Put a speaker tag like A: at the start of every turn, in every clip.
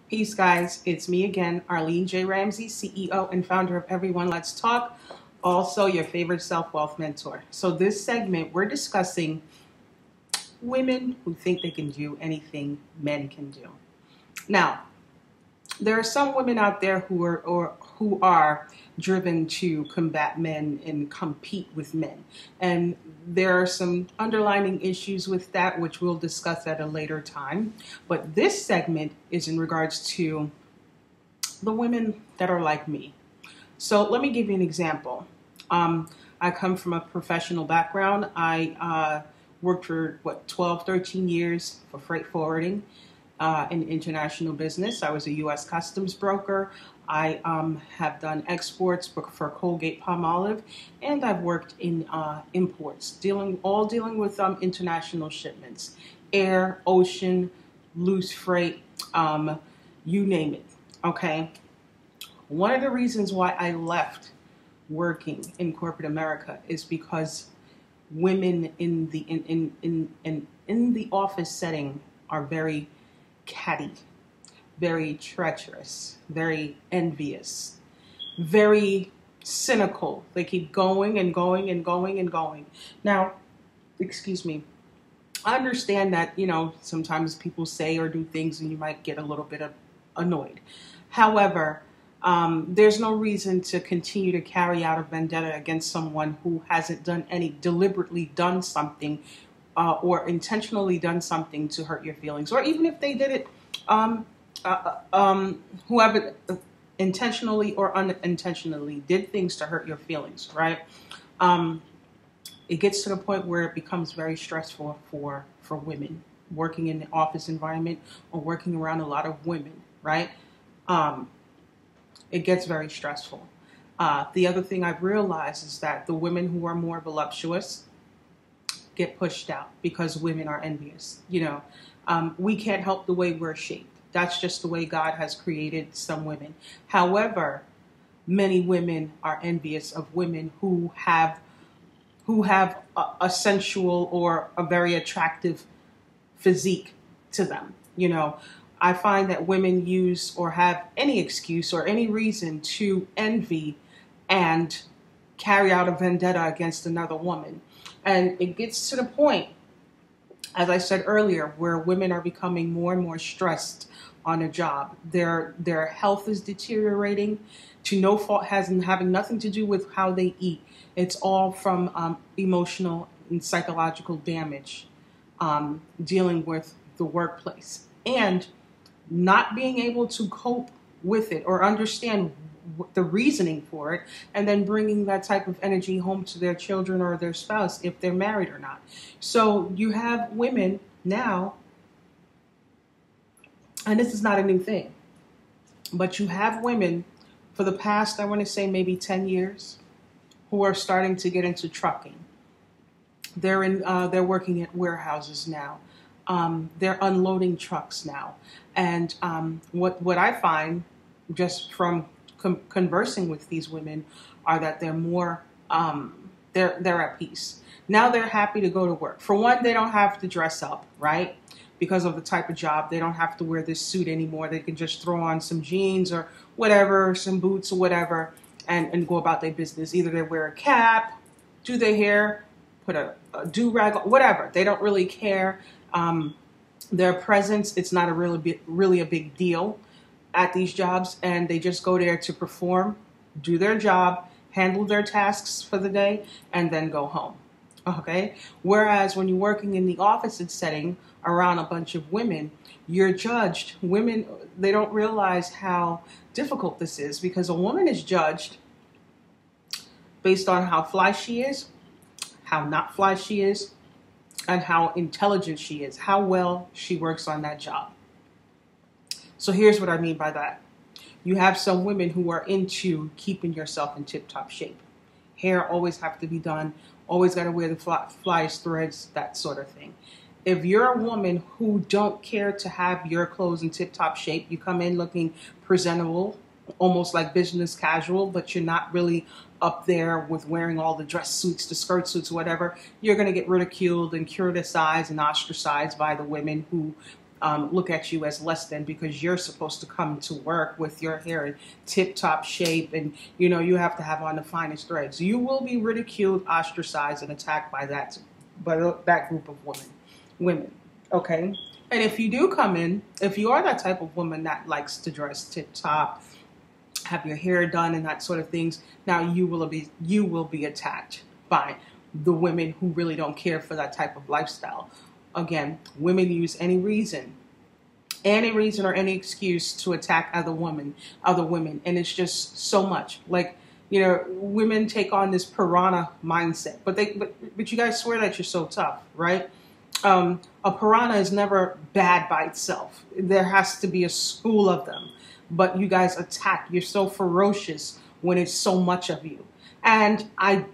A: Peace, guys. It's me again, Arlene J. Ramsey, CEO and founder of Everyone Let's Talk, also your favorite self-wealth mentor. So this segment, we're discussing women who think they can do anything men can do. Now, there are some women out there who are driven to combat men and compete with men. And there are some underlying issues with that, which we'll discuss at a later time. But this segment is in regards to the women that are like me. So let me give you an example. I come from a professional background. I worked for 12, 13 years for freight forwarding in international business. I was a U.S. customs broker. I have done exports for Colgate Palmolive, and I've worked in imports, dealing with international shipments, air, ocean, loose freight, you name it. Okay. One of the reasons why I left working in corporate America is because women in the office setting are very catty, very treacherous, very envious, very cynical. They keep going and going and going and going. Now, excuse me. I understand that, sometimes people say or do things and you might get a little bit annoyed. However, there's no reason to continue to carry out a vendetta against someone who hasn't deliberately done something or intentionally done something to hurt your feelings. Or even if they did it, whoever intentionally or unintentionally did things to hurt your feelings, right? It gets to the point where it becomes very stressful for women working in the office environment or working around a lot of women, right? It gets very stressful. The other thing I've realized is that the women who are more voluptuous get pushed out because women are envious. We can't help the way we're shaped. That's just the way God has created some women. However, many women are envious of women who have a sensual or a very attractive physique to them. I find that women use or have any excuse or any reason to envy and carry out a vendetta against another woman. And it gets to the point, as I said earlier, where women are becoming more and more stressed on a job. Their health is deteriorating to no fault, having nothing to do with how they eat. It's all from emotional and psychological damage, dealing with the workplace. And not being able to cope with it or understand the reasoning for it, and then bringing that type of energy home to their children or their spouse if they're married or not. So you have women now, and this is not a new thing, but you have women for the past, I want to say maybe 10 years, who are starting to get into trucking. They're working at warehouses now. They're unloading trucks now. And what I find just from conversing with these women are that they're more, they're at peace. Now they're happy to go to work. For one, they don't have to dress up, right? Because of the type of job. They don't have to wear this suit anymore. They can just throw on some jeans or whatever, some boots or whatever, and go about their business. Either they wear a cap, do their hair, put a do-rag, whatever. They don't really care. Their presence, it's not really a big deal at these jobs, and they just go there to perform, do their job, handle their tasks for the day, and then go home. Okay? Whereas when you're working in the opposite setting around a bunch of women, you're judged. Women, they don't realize how difficult this is, because a woman is judged based on how fly she is, how not fly she is, and how intelligent she is, how well she works on that job. So here's what I mean by that. You have some women who are into keeping yourself in tip-top shape. Hair always have to be done, always got to wear the flyest threads, that sort of thing. If you're a woman who don't care to have your clothes in tip-top shape, you come in looking presentable, almost like business casual, but you're not really up there with wearing all the dress suits, the skirt suits, whatever, you're going to get ridiculed and criticized and ostracized by the women who look at you as less than because you're supposed to come to work with your hair in tip-top shape and you have to have on the finest threads. You will be ridiculed, ostracized, and attacked by that group of women. Okay, and if you do come in, if you are that type of woman that likes to dress tip-top, have your hair done and that sort of things, now you will be attacked by the women who really don't care for that type of lifestyle. Again, women use any reason or any excuse to attack other women, and it's just so much. Like, women take on this piranha mindset, but you guys swear that you're so tough, right? A piranha is never bad by itself. There has to be a school of them, but you guys attack. You're so ferocious when it's so much of you, and I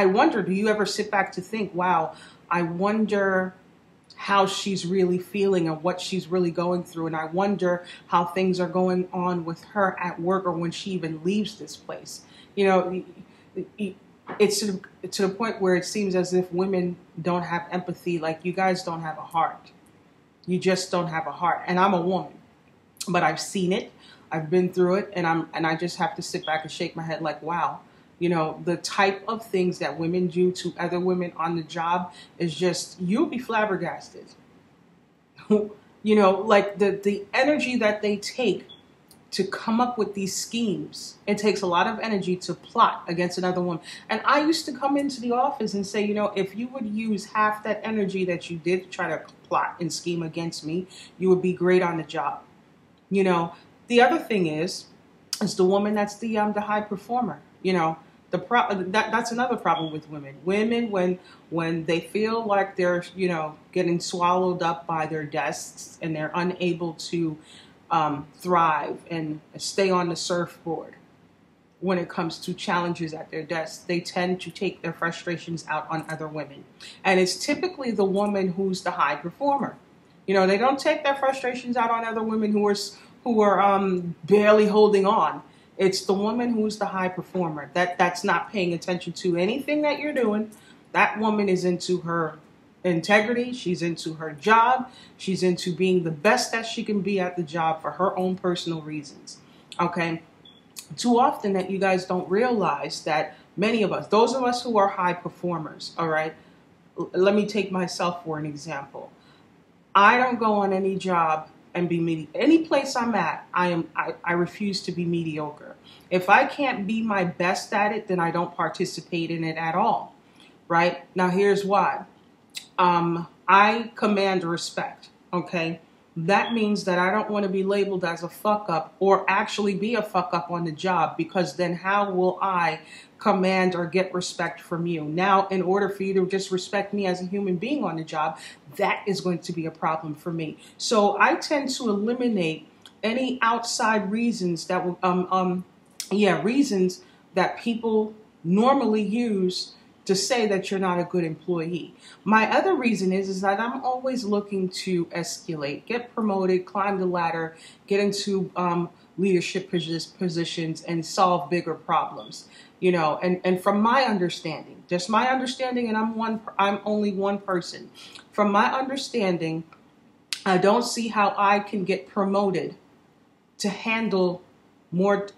A: wonder, do you ever sit back to think, wow, I wonder how she's really feeling and what she's really going through. And I wonder how things are going on with her at work or when she even leaves this place. It's to the point where it seems as if women don't have empathy. Like, you guys don't have a heart. You just don't have a heart. And I'm a woman, but I've seen it. I've been through it. And I just have to sit back and shake my head like, wow. The type of things that women do to other women on the job is just, you'll be flabbergasted. Like the energy that they take to come up with these schemes. It takes a lot of energy to plot against another woman. And I used to come into the office and say, if you would use half that energy that you did to try to plot and scheme against me, you would be great on the job. The other thing is the woman that's the high performer. That's another problem with women. Women, when they feel like they're, getting swallowed up by their desks and they're unable to thrive and stay on the surfboard when it comes to challenges at their desks, they tend to take their frustrations out on other women. And it's typically the woman who's the high performer. They don't take their frustrations out on other women who are barely holding on. It's the woman who's the high performer that's not paying attention to anything that you're doing. That woman is into her integrity. She's into her job. She's into being the best that she can be at the job for her own personal reasons. Okay. Too often that you guys don't realize that many of us, those of us who are high performers, all right, let me take myself for an example. I don't go on any job and be mediocre. Any place I'm at, I refuse to be mediocre. If I can't be my best at it, then I don't participate in it at all. Right? Now, here's why. I command respect. Okay? That means that I don't want to be labeled as a fuck up or actually be a fuck up on the job, because then how will I command or get respect from you? Now, in order for you to just respect me as a human being on the job, that is going to be a problem for me. So I tend to eliminate any outside reasons that reasons that people normally use to say that you're not a good employee. My other reason is that I'm always looking to escalate, get promoted, climb the ladder, get into leadership positions and solve bigger problems. And from my understanding, just my understanding, and I'm only one person. From my understanding, I don't see how I can get promoted to handle more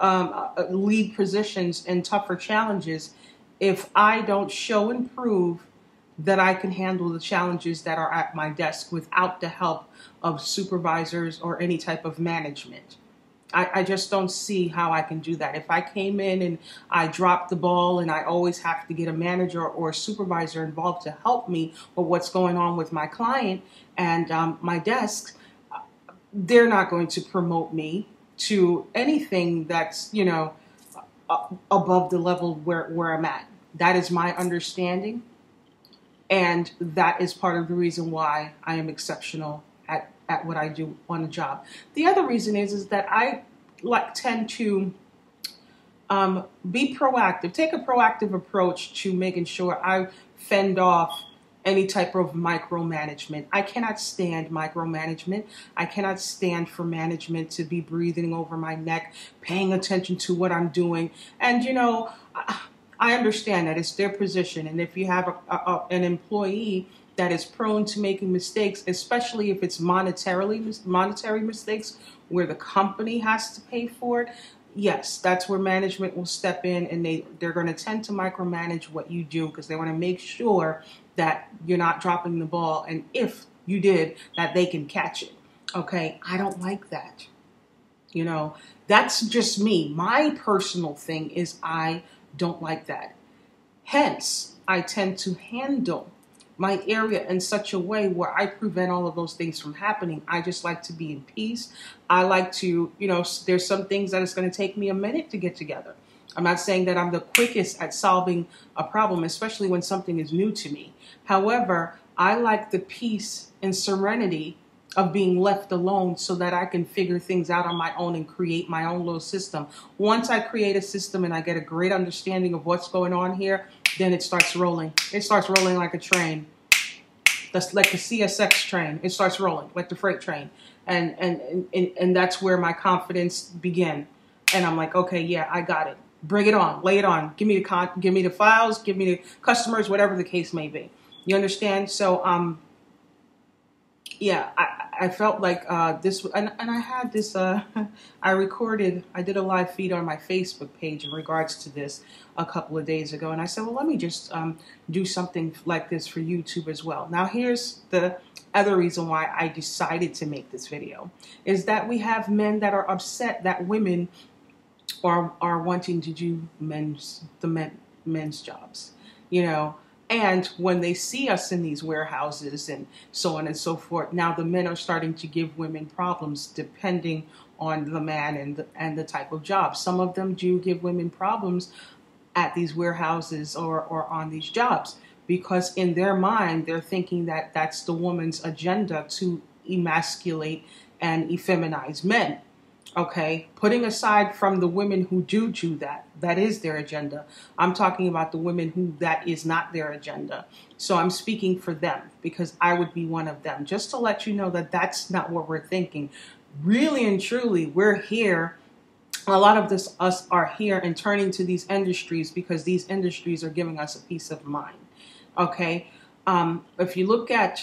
A: lead positions and tougher challenges if I don't show and prove that I can handle the challenges that are at my desk without the help of supervisors or any type of management. I just don't see how I can do that. If I came in and I dropped the ball and I always have to get a manager or a supervisor involved to help me with what's going on with my client and my desk, they're not going to promote me to anything that's, above the level where I'm at. That is my understanding. And that is part of the reason why I am exceptional at what I do on the job. The other reason is that I tend to be proactive, take a proactive approach to making sure I fend off any type of micromanagement. I cannot stand micromanagement. I cannot stand for management to be breathing over my neck, paying attention to what I'm doing. And, I understand that it's their position. And if you have an employee that is prone to making mistakes, especially if it's monetary mistakes where the company has to pay for it, yes, that's where management will step in, and they're going to tend to micromanage what you do because they want to make sure that you're not dropping the ball, and if you did, that they can catch it. Okay, I don't like that. You know, that's just me. My personal thing is I don't like that. Hence, I tend to handle my area in such a way where I prevent all of those things from happening. I just like to be in peace. I like to, you know, there's some things that it's going to take me a minute to get together. I'm not saying that I'm the quickest at solving a problem, especially when something is new to me. However, I like the peace and serenity of being left alone so that I can figure things out on my own and create my own little system. Once I create a system and I get a great understanding of what's going on here, then it starts rolling. It starts rolling like a train. That's like the CSX train. It starts rolling like the freight train. And that's where my confidence began. And I'm like, okay, yeah, I got it. Bring it on. Lay it on. Give me the files, give me the customers, whatever the case may be. You understand? So yeah, I felt like this, and I had this, I did a live feed on my Facebook page in regards to this a couple of days ago, and I said, well, let me just do something like this for YouTube as well. Now, here's the other reason why I decided to make this video, is that we have men that are upset that women are wanting to do men's jobs, you know. And when they see us in these warehouses and so on and so forth, now the men are starting to give women problems depending on the man and the type of job. Some of them do give women problems at these warehouses or on these jobs because in their mind, they're thinking that that's the woman's agenda to emasculate and effeminize men. Okay, putting aside from the women who do that, that is their agenda. I'm talking about the women who that is not their agenda. So I'm speaking for them because I would be one of them. Just to let you know that that's not what we're thinking. Really and truly, we're here. A lot of us are here and turning to these industries because these industries are giving us a peace of mind. Okay, if you look at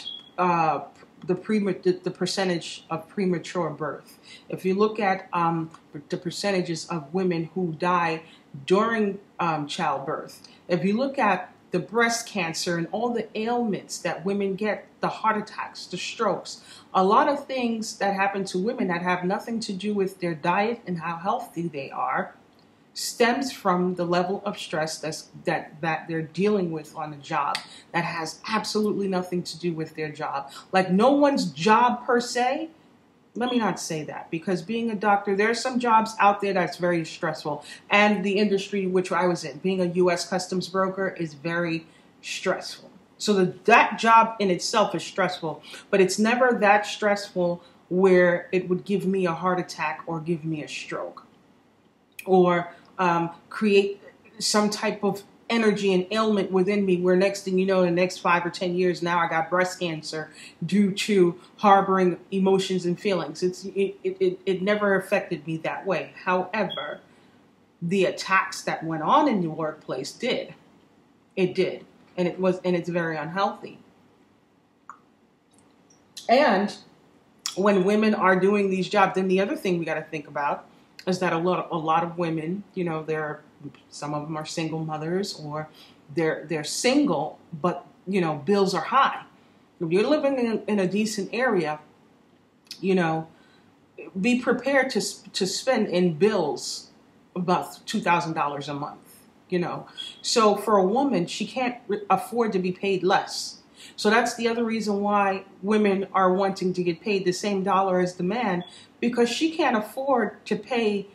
A: the percentage of premature birth. If you look at the percentages of women who die during childbirth, if you look at the breast cancer and all the ailments that women get, the heart attacks, the strokes, a lot of things that happen to women that have nothing to do with their diet and how healthy they are, stems from the level of stress that they're dealing with on the job that has absolutely nothing to do with their job. Like no one's job per se. Let me not say that because being a doctor, there are some jobs out there that's very stressful. And the industry which I was in, being a U.S. customs broker, is very stressful. So that job in itself is stressful, but it's never that stressful where it would give me a heart attack or give me a stroke or create some type of energy and ailment within me where next thing you know, in the next 5 or 10 years, now I got breast cancer due to harboring emotions and feelings. It never affected me that way. However, the attacks that went on in the workplace did. It did. And it's very unhealthy. And when women are doing these jobs, then the other thing we got to think about is that a lot of women, you know, some of them are single mothers or they're single, but you know, bills are high. If you're living in a decent area, you know, be prepared to spend in bills about $2,000 a month. You know, so for a woman, she can't afford to be paid less. So that's the other reason why women are wanting to get paid the same dollar as the man, because she can't afford to pay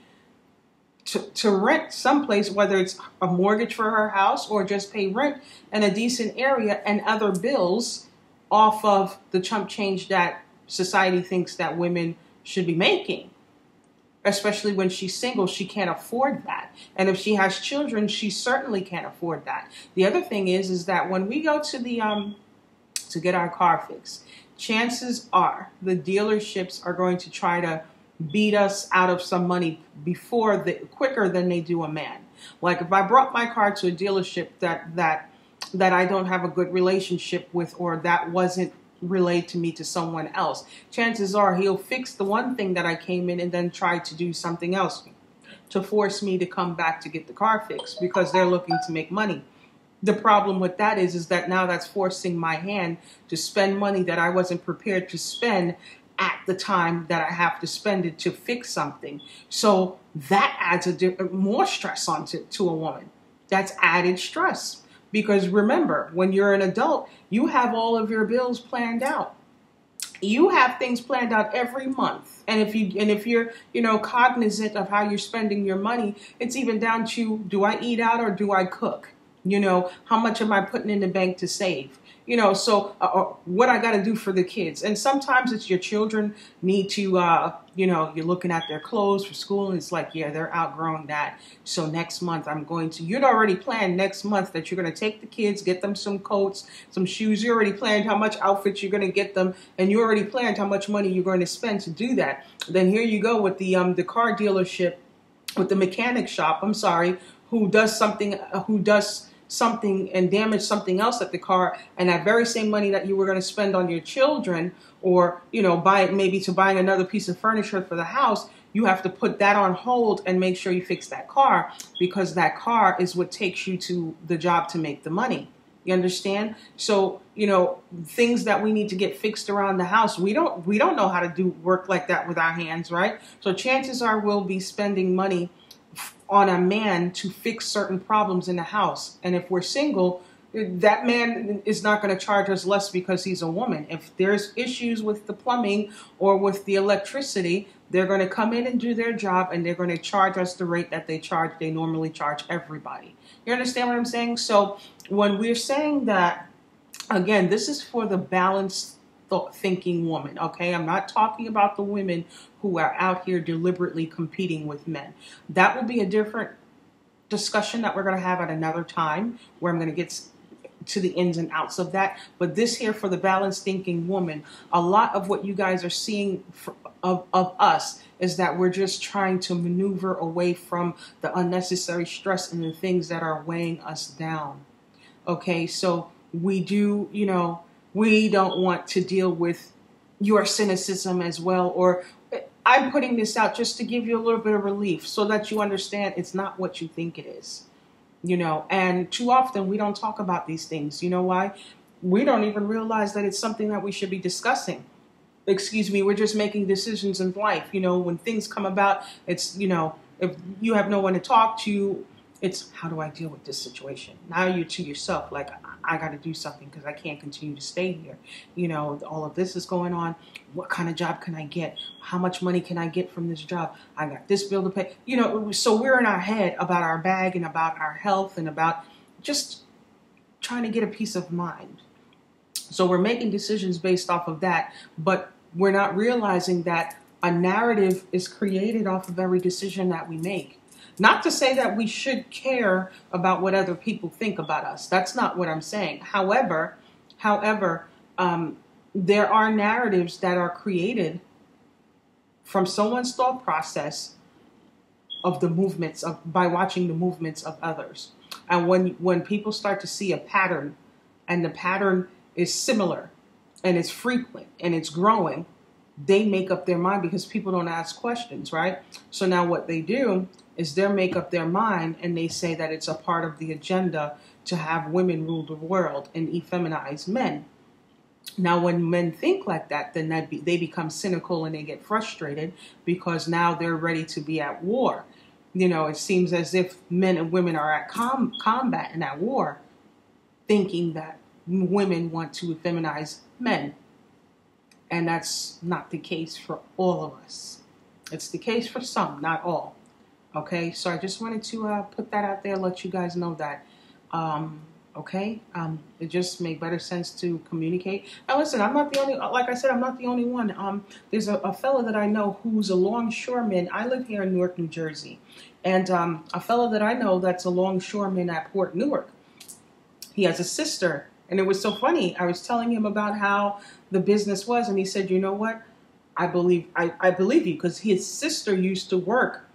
A: to rent someplace, whether it's a mortgage for her house or just pay rent in a decent area and other bills off of the chump change that society thinks that women should be making. Especially when she's single, she can't afford that. And if she has children, she certainly can't afford that. The other thing is that when we go to the to get our car fixed, chances are the dealerships are going to try to beat us out of some money quicker than they do a man. Like if I brought my car to a dealership that that I don't have a good relationship with, or that wasn't relayed to me to someone else. Chances are he'll fix the one thing that I came in and then try to do something else to force me to come back to get the car fixed because they're looking to make money. The problem with that is that now that's forcing my hand to spend money that I wasn't prepared to spend at the time that I have to spend it to fix something. So that adds more stress onto a woman. That's added stress. Because remember, when you're an adult, you have all of your bills planned out. You have things planned out every month. And if you're, cognizant of how you're spending your money, it's even down to, do I eat out or do I cook? How much am I putting in the bank to save? So what I got to do for the kids. And sometimes it's your children need to, you're looking at their clothes for school and it's like, yeah, they're outgrowing that. So next month you'd already planned next month that you're going to take the kids, get them some coats, some shoes. You already planned how much outfits you're going to get them. And you already planned how much money you're going to spend to do that. Then here you go with the car dealership, with the mechanic shop, who does something and damage something else at the car, and that very same money that you were going to spend on your children, or buying another piece of furniture for the house, you have to put that on hold and make sure you fix that car, because that car is what takes you to the job to make the money. You understand? So, things that we need to get fixed around the house, we don't know how to do work like that with our hands, right? So chances are we'll be spending money on a man to fix certain problems in the house. And if we're single, that man is not going to charge us less because he's a woman. If there's issues with the plumbing or with the electricity, they're going to come in and do their job, and they're going to charge us the rate that they normally charge everybody. You understand what I'm saying? So when we're saying that, again, this is for the balanced thinking woman, okay? I'm not talking about the women who are out here deliberately competing with men. That will be a different discussion that we're going to have at another time, where I'm going to get to the ins and outs of that. But this here, for the balanced thinking woman, a lot of what you guys are seeing of us is that we're just trying to maneuver away from the unnecessary stress and the things that are weighing us down. Okay, so we don't want to deal with your cynicism as well, or I'm putting this out just to give you a little bit of relief so that you understand it's not what you think it is, and too often we don't talk about these things. You know why? We don't even realize that it's something that we should be discussing. We're just making decisions in life. When things come about, it's, if you have no one to talk to, it's, how do I deal with this situation? Now you're to yourself, like, I got to do something because I can't continue to stay here. All of this is going on. What kind of job can I get? How much money can I get from this job? I got this bill to pay. So we're in our head about our bag and about our health and about just trying to get a peace of mind. So we're making decisions based off of that, but we're not realizing that a narrative is created off of every decision that we make. Not to say that we should care about what other people think about us. That's not what I'm saying. However, there are narratives that are created from someone's thought process of the movements by watching the movements of others. And when people start to see a pattern, and the pattern is similar and it's frequent and it's growing, they make up their mind, because people don't ask questions, right? So now what they do is they make up their mind and they say that it's a part of the agenda to have women rule the world and effeminize men. Now, when men think like that, then they become cynical and they get frustrated, because now they're ready to be at war. It seems as if men and women are at combat and at war, thinking that women want to feminize men. And that's not the case for all of us. It's the case for some, not all. Okay, so I just wanted to put that out there, let you guys know that. Okay, it just made better sense to communicate. Now listen, I'm not the only, like I said, I'm not the only one. There's a fellow that I know who's a longshoreman. I live here in Newark, New Jersey. And a fellow that I know that's a longshoreman at Port Newark. He has a sister. And it was so funny. I was telling him about how the business was, and he said, you know what? I believe you, because his sister used to work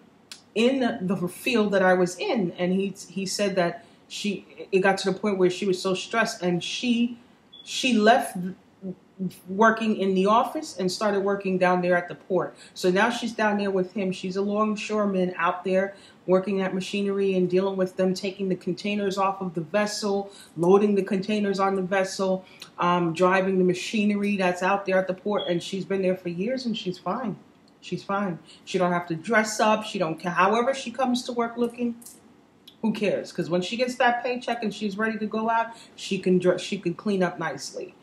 A: in the field that I was in, and he said that it got to the point where she was so stressed, and she left working in the office and started working down there at the port. So now she's down there with him. She's a longshoreman out there working at machinery and dealing with them, taking the containers off of the vessel, loading the containers on the vessel, driving the machinery that's out there at the port. And she's been there for years, and she's fine. She's fine. She don't have to dress up. She don't care. However she comes to work looking, who cares? Because when she gets that paycheck and she's ready to go out, she can clean up nicely.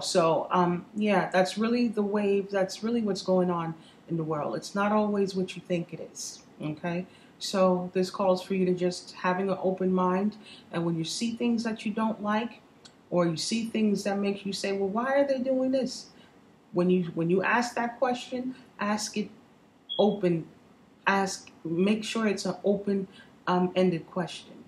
A: So yeah, that's really the wave. That's really what's going on in the world. It's not always what you think it is. Okay, so this calls for you to just having an open mind, and when you see things that you don't like, or you see things that make you say, well, why are they doing this? When you ask that question, ask it open. Make sure it's an open ended question,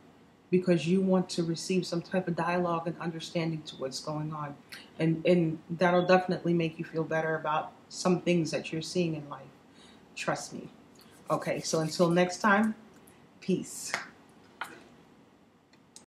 A: because you want to receive some type of dialogue and understanding to what's going on. And that'll definitely make you feel better about some things that you're seeing in life. Trust me. Okay, so until next time, peace.